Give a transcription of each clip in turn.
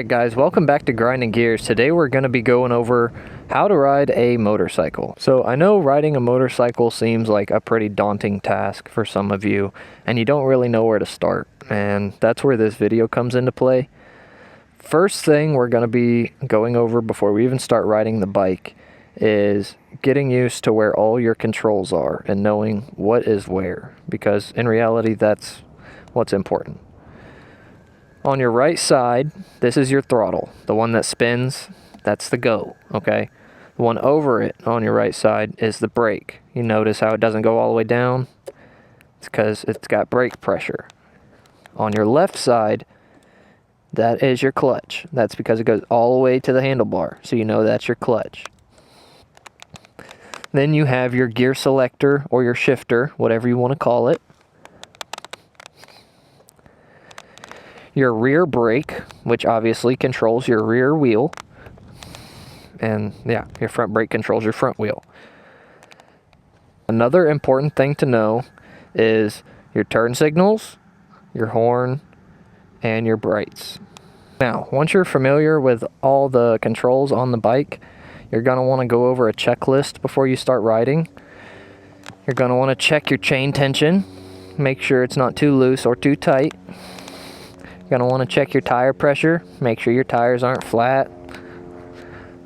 Hey guys, welcome back to Grinding Gears. Today we're going to be going over how to ride a motorcycle. So I know riding a motorcycle seems like a pretty daunting task for some of you, and you don't really know where to start, and that's where this video comes into play. First thing we're going to be going over before we even start riding the bike is getting used to where all your controls are and knowing what is where, because in reality that's what's important. On your right side, this is your throttle. The one that spins, that's the go, okay? The one over it on your right side is the brake. You notice how it doesn't go all the way down? It's because it's got brake pressure. On your left side, that is your clutch. That's because it goes all the way to the handlebar, so you know that's your clutch. Then you have your gear selector or your shifter, whatever you want to call it. Your rear brake, which obviously controls your rear wheel. And yeah, your front brake controls your front wheel. Another important thing to know is your turn signals, your horn, and your brights. Now, once you're familiar with all the controls on the bike, you're going to want to go over a checklist before you start riding. You're going to want to check your chain tension, make sure it's not too loose or too tight. You're going to want to check your tire pressure, make sure your tires aren't flat.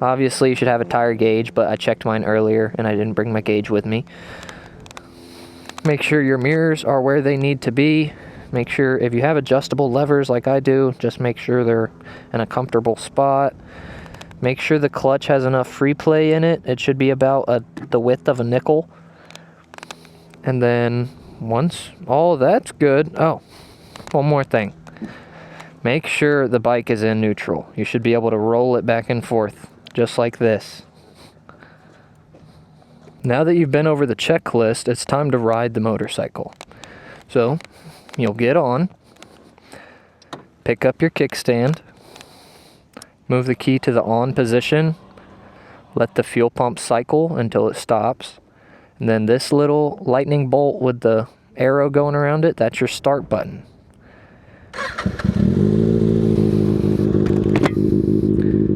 Obviously you should have a tire gauge, but I checked mine earlier and I didn't bring my gauge with me. Make sure your mirrors are where they need to be. Make sure if you have adjustable levers like I do, just make sure they're in a comfortable spot. Make sure the clutch has enough free play in it. It should be about the width of a nickel. And then once all that's good, oh, one more thing. Make sure the bike is in neutral. You should be able to roll it back and forth, just like this. Now that you've been over the checklist, it's time to ride the motorcycle. So, you'll get on, pick up your kickstand, move the key to the on position, let the fuel pump cycle until it stops, and then this little lightning bolt with the arrow going around it, that's your start button.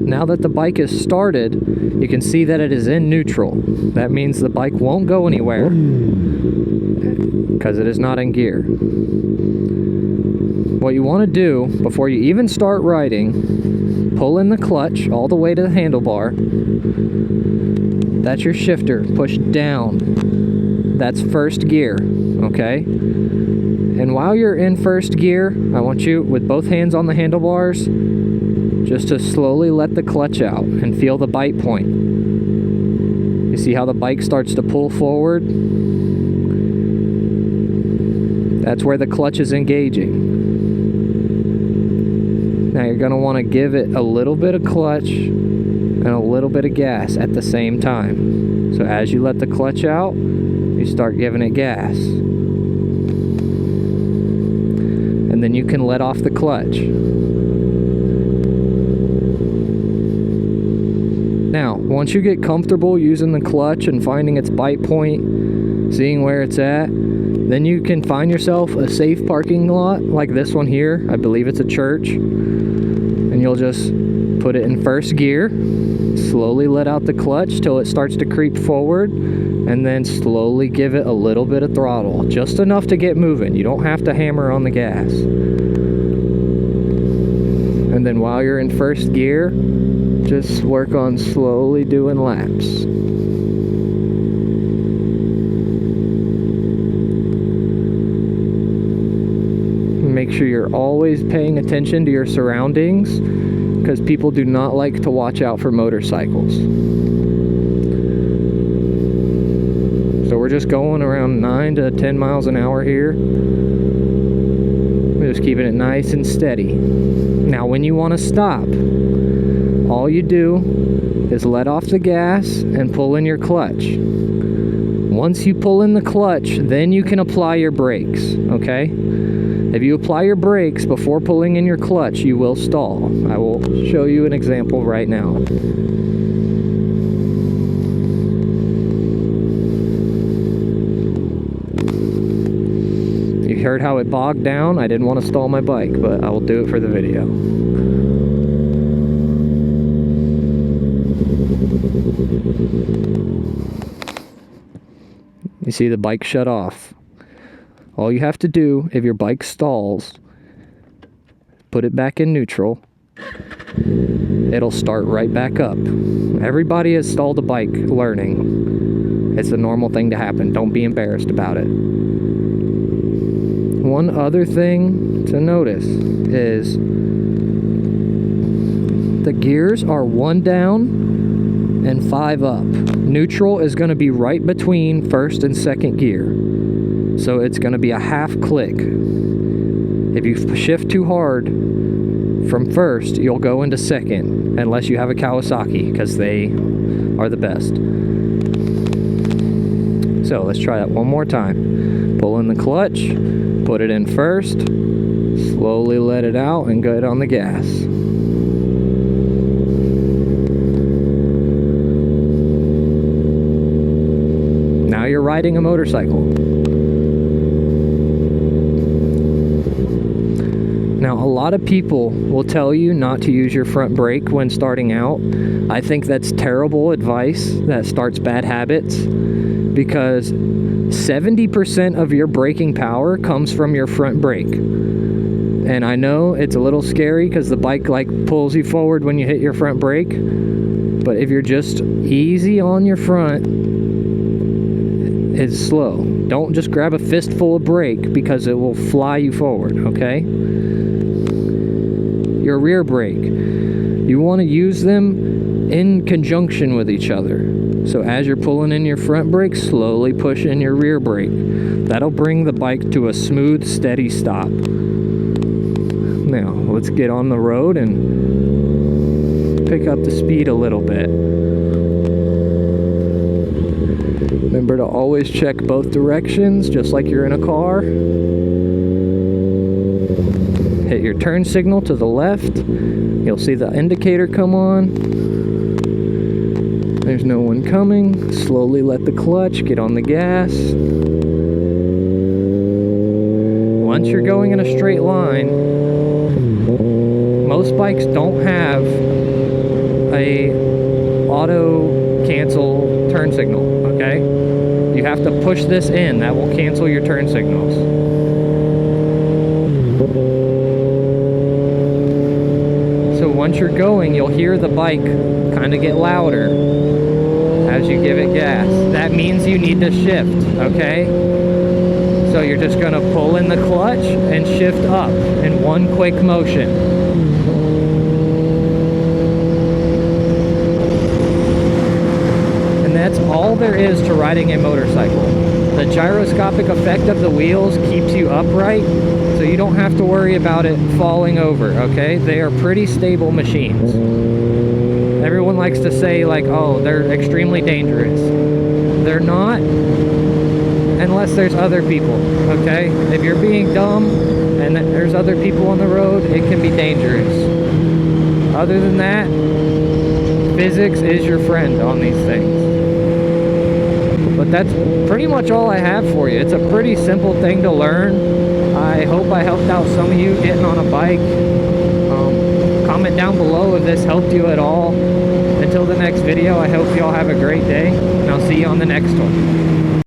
Now that the bike is started, you can see that it is in neutral. That means the bike won't go anywhere because it is not in gear. What you want to do before you even start riding, pull in the clutch all the way to the handlebar. That's your shifter. Push down. That's first gear, okay? And while you're in first gear, I want you, with both hands on the handlebars, just to slowly let the clutch out and feel the bite point. You see how the bike starts to pull forward? That's where the clutch is engaging. Now you're going to want to give it a little bit of clutch and a little bit of gas at the same time. So as you let the clutch out, you start giving it gas. And then you can let off the clutch. Now, once you get comfortable using the clutch and finding its bite point, seeing where it's at, then you can find yourself a safe parking lot like this one here. I believe it's a church. And you'll just put it in first gear, slowly let out the clutch till it starts to creep forward, and then slowly give it a little bit of throttle, just enough to get moving. You don't have to hammer on the gas. And then while you're in first gear, just work on slowly doing laps. Make sure you're always paying attention to your surroundings, because people do not like to watch out for motorcycles. So we're just going around 9 to 10 miles an hour here. We're just keeping it nice and steady. Now when you want to stop, all you do is let off the gas and pull in your clutch. Once you pull in the clutch, then you can apply your brakes, okay? If you apply your brakes before pulling in your clutch, you will stall. I will show you an example right now. You heard how it bogged down? I didn't want to stall my bike, but I will do it for the video. You see the bike shut off. All you have to do, if your bike stalls, put it back in neutral. It'll start right back up. Everybody has stalled a bike learning. It's a normal thing to happen. Don't be embarrassed about it. One other thing to notice is the gears are 1 down and 5 up. Neutral is going to be right between first and second gear. So it's going to be a half click. If you shift too hard from first, you'll go into second, unless you have a Kawasaki, because they are the best. So let's try that one more time. Pull in the clutch, put it in first, slowly let it out, and get on the gas. Now you're riding a motorcycle. Now, a lot of people will tell you not to use your front brake when starting out. I think that's terrible advice. That starts bad habits, because 70% of your braking power comes from your front brake. And I know it's a little scary because the bike like pulls you forward when you hit your front brake. But if you're just easy on your front, it's slow. Don't just grab a fistful of brake, because it will fly you forward, okay? Your rear brake, you want to use them in conjunction with each other. So as you're pulling in your front brake, slowly push in your rear brake. That'll bring the bike to a smooth, steady stop. Now, let's get on the road and pick up the speed a little bit. Remember to always check both directions, just like you're in a car. Hit your turn signal to the left. You'll see the indicator come on. There's no one coming. Slowly let the clutch, get on the gas. Once you're going in a straight line, most bikes don't have a auto cancel turn signal, okay? You have to push this in. That will cancel your turn signals. Once you're going, you'll hear the bike kind of get louder as you give it gas. That means you need to shift, okay? So you're just going to pull in the clutch and shift up in one quick motion. And that's all there is to riding a motorcycle. The gyroscopic effect of the wheels keeps you upright, so you don't have to worry about it falling over, okay? They are pretty stable machines. Everyone likes to say, like, oh, they're extremely dangerous. They're not, unless there's other people, okay? If you're being dumb and there's other people on the road, it can be dangerous. Other than that, physics is your friend on these things. But that's pretty much all I have for you. It's a pretty simple thing to learn. I hope I helped out some of you getting on a bike. Comment down below if this helped you at all. Until the next video, I hope you all have a great day, and I'll see you on the next one.